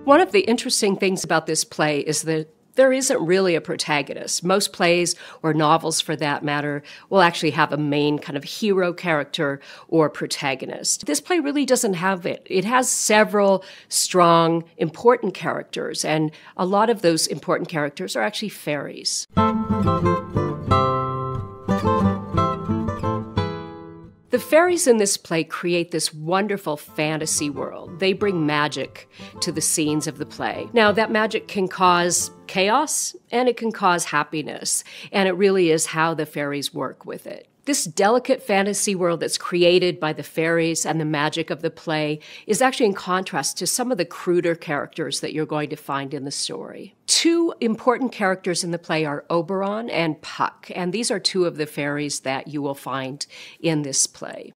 One of the interesting things about this play is that there isn't really a protagonist. Most plays, or novels for that matter, will actually have a main kind of hero character or protagonist. This play really doesn't have it. It has several strong, important characters, and a lot of those important characters are actually fairies. The fairies in this play create this wonderful fantasy world. They bring magic to the scenes of the play. Now, that magic can cause chaos and it can cause happiness, and it really is how the fairies work with it. This delicate fantasy world that's created by the fairies and the magic of the play is actually in contrast to some of the cruder characters that you're going to find in the story. Two important characters in the play are Oberon and Puck, and these are two of the fairies that you will find in this play.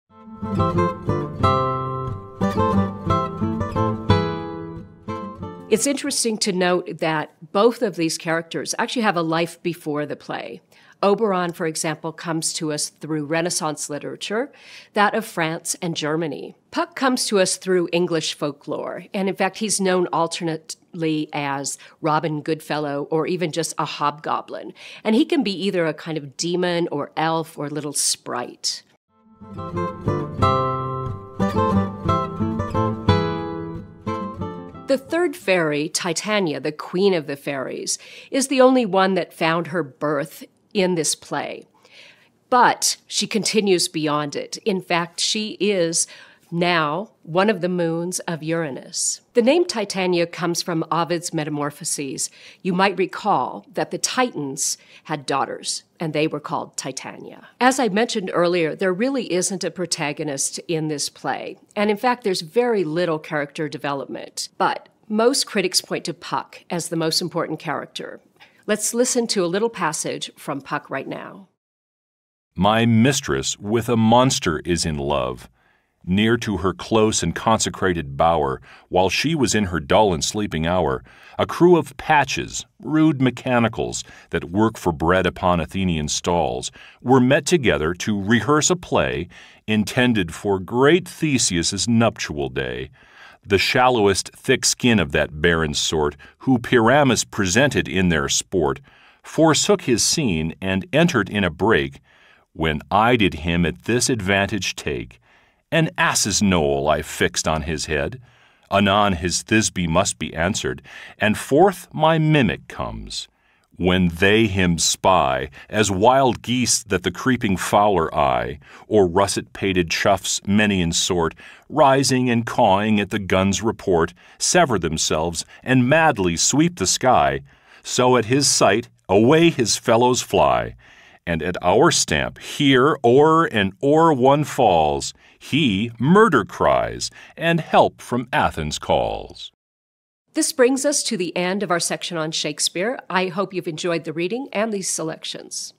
It's interesting to note that both of these characters actually have a life before the play. Oberon, for example, comes to us through Renaissance literature, that of France and Germany. Puck comes to us through English folklore, and in fact, he's known alternately as Robin Goodfellow or even just a hobgoblin. And he can be either a kind of demon or elf or little sprite. The third fairy, Titania, the queen of the fairies, is the only one that found her birth in this play. But she continues beyond it. In fact, she is now one of the moons of Uranus. The name Titania comes from Ovid's Metamorphoses. You might recall that the Titans had daughters, and they were called Titania. As I mentioned earlier, there really isn't a protagonist in this play. And in fact, there's very little character development. But most critics point to Puck as the most important character. Let's listen to a little passage from Puck right now. My mistress with a monster is in love, near to her close and consecrated bower, while she was in her dull and sleeping hour, a crew of patches, rude mechanicals, that work for bread upon Athenian stalls, were met together to rehearse a play intended for great Theseus's nuptial day. The shallowest thick skin of that barren sort, who Pyramus presented in their sport, forsook his scene and entered in a break, when I did him at this advantage take. An ass's knoll I fixed on his head, anon his Thisbe must be answered, and forth my mimic comes. When they him spy, as wild geese that the creeping fowler eye, or russet-pated choughs many in sort, rising and cawing at the gun's report, sever themselves and madly sweep the sky, so at his sight away his fellows fly, and at our stamp here o'er and o'er one falls, he murder cries, and help from Athens calls. This brings us to the end of our section on Shakespeare. I hope you've enjoyed the reading and these selections.